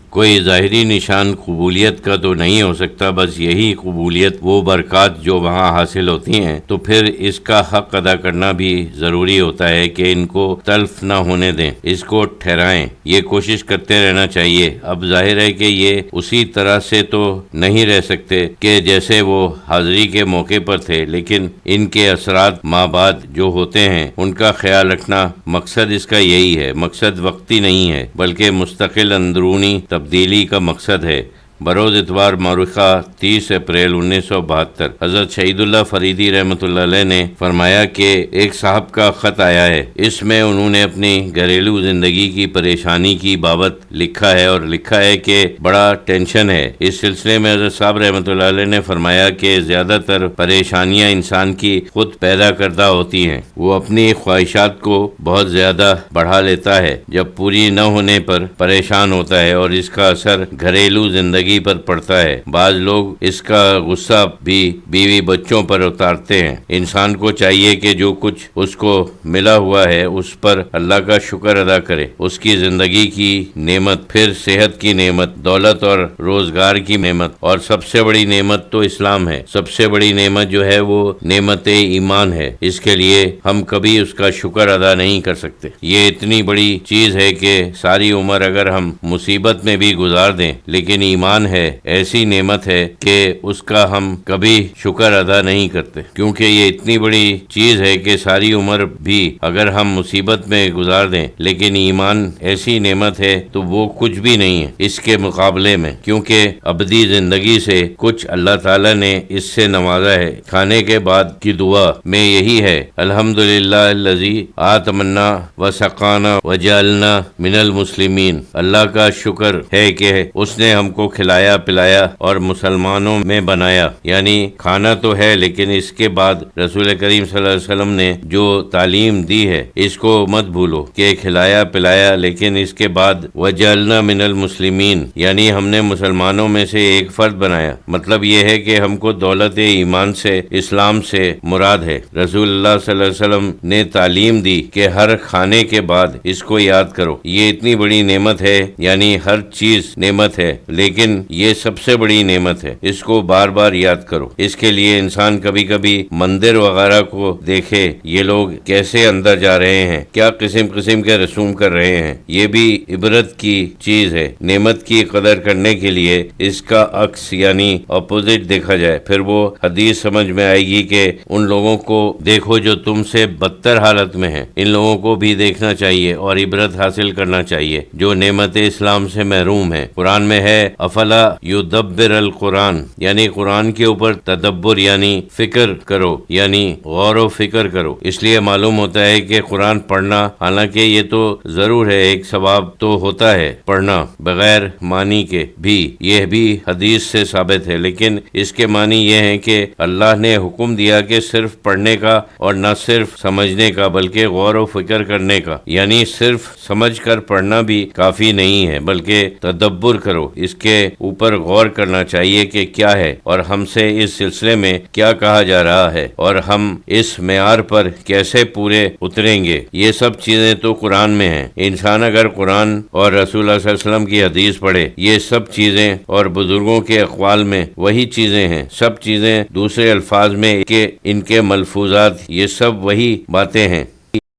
کوئی ظاہری نشان قبولیت کا تو نہیں ہو سکتا، بس یہی قبولیت وہ برکات جو وہاں حاصل ہوتی ہیں، تو پھر اس کا حق ادا کرنا بھی ضروری ہوتا ہے کہ ان کو تلف نہ ہونے دیں، اس کو ٹھہرائیں، یہ کوشش کرتے رہنا چاہیے۔ اب ظاہر ہے کہ یہ اسی طرح سے تو نہیں رہ سکتے کہ جیسے وہ حاضری کے موقع پر تھے، لیکن ان کے اثرات ماں بعد جو ہوتے ہیں ان کا خیال رکھنا مقصد اس کا یہی ہے۔ مقصد وقتی نہیں ہے بلکہ مستقل اندرونی تبدیلی کا مقصد ہے۔ بروز اتوار مورخہ 30 اپریل 1972۔ حضرت شہید اللہ فریدی رحمۃ اللہ علیہ نے فرمایا کہ ایک صاحب کا خط آیا ہے، اس میں انہوں نے اپنی گھریلو زندگی کی پریشانی کی بابت لکھا ہے، اور لکھا ہے کہ بڑا ٹینشن ہے۔ اس سلسلے میں حضرت صاحب رحمۃ اللہ علیہ نے فرمایا کہ زیادہ تر پریشانیاں انسان کی خود پیدا کردہ ہوتی ہیں، وہ اپنی خواہشات کو بہت زیادہ بڑھا لیتا ہے، جب پوری نہ ہونے پر پریشان ہوتا ہے، اور اس کا اثر گھریلو زندگی پر پڑتا ہے۔ بعض لوگ اس کا غصہ بھی بیوی بچوں پر اتارتے ہیں۔ انسان کو چاہیے کہ جو کچھ اس کو ملا ہوا ہے اس پر اللہ کا شکر ادا کرے، اس کی زندگی کی نعمت، پھر صحت کی نعمت، دولت اور روزگار کی نعمت، اور سب سے بڑی نعمت تو اسلام ہے۔ سب سے بڑی نعمت جو ہے وہ نعمت ایمان ہے، اس کے لیے ہم کبھی اس کا شکر ادا نہیں کر سکتے۔ یہ اتنی بڑی چیز ہے کہ ساری عمر اگر ہم مصیبت میں بھی گزار دیں، لیکن ایمان ہے ایسی نعمت ہے کہ اس کا ہم کبھی شکر ادا نہیں کرتے، کیونکہ یہ اتنی بڑی چیز ہے کہ ساری عمر بھی اگر ہم مصیبت میں گزار دیں، لیکن ایمان ایسی نعمت ہے تو وہ کچھ بھی نہیں ہے اس کے مقابلے میں، کیونکہ ابدی زندگی سے کچھ اللہ تعالیٰ نے اس سے نوازا ہے۔ کھانے کے بعد کی دعا میں یہی ہے، الحمدللہ الذی آتمنا وسقانا وجعلنا من المسلمین۔ اللہ کا شکر ہے کہ اس نے ہم کو کھلایا پلایا اور مسلمانوں میں بنایا۔ یعنی کھانا تو ہے، لیکن اس کے بعد رسول کریم صلی اللہ علیہ وسلم نے جو تعلیم دی ہے اس کو مت بھولو کہ کھلایا پلایا، لیکن اس کے بعد وجعلنا من المسلمین، یعنی ہم نے مسلمانوں میں سے ایک فرد بنایا۔ مطلب یہ ہے کہ ہم کو دولت ایمان سے، اسلام سے مراد ہے۔ رسول اللہ صلی اللہ علیہ وسلم نے تعلیم دی کہ ہر کھانے کے بعد اس کو یاد کرو۔ یہ اتنی بڑی نعمت ہے، یعنی ہر چیز نعمت ہے، لیکن یہ سب سے بڑی نعمت ہے، اس کو بار بار یاد کرو۔ اس کے لیے انسان کبھی کبھی مندر وغیرہ کو دیکھے، یہ لوگ کیسے اندر جا رہے ہیں، کیا قسم قسم کے رسوم کر رہے ہیں، یہ بھی عبرت کی چیز ہے۔ نعمت کی قدر کرنے کے لیے اس کا عکس یعنی اپوزٹ دیکھا جائے، پھر وہ حدیث سمجھ میں آئے گی کہ ان لوگوں کو دیکھو جو تم سے بدتر حالت میں ہیں، ان لوگوں کو بھی دیکھنا چاہیے اور عبرت حاصل کرنا چاہیے جو نعمت اسلام سے محروم ہے۔ قرآن میں ہے افلا یدبر القرآن، یعنی قرآن کے اوپر تدبر یعنی فکر کرو، یعنی غور و فکر کرو۔ اس لیے معلوم ہوتا ہے کہ قرآن پڑھنا، حالانکہ یہ تو ضرور ہے، ایک ثواب تو ہوتا ہے پڑھنا بغیر معنی کے بھی، یہ بھی حدیث سے ثابت ہے، لیکن اس کے معنی یہ ہے کہ اللہ نے حکم دیا کہ صرف پڑھنے کا اور نہ صرف سمجھنے کا بلکہ غور و فکر کرنے کا، یعنی صرف سمجھ کر پڑھنا بھی کافی نہیں ہے بلکہ تدبر کرو، اس کے اوپر غور کرنا چاہیے کہ کیا ہے اور ہم سے اس سلسلے میں کیا کہا جا رہا ہے اور ہم اس معیار پر کیسے پورے اتریں گے۔ یہ سب چیزیں تو قرآن میں ہیں۔ انسان اگر قرآن اور رسول اللہ صلی اللہ علیہ وسلم کی حدیث پڑھے، یہ سب چیزیں اور بزرگوں کے اقوال میں وہی چیزیں ہیں، سب چیزیں دوسرے الفاظ میں کہ ان کے ملفوظات، یہ سب وہی باتیں ہیں۔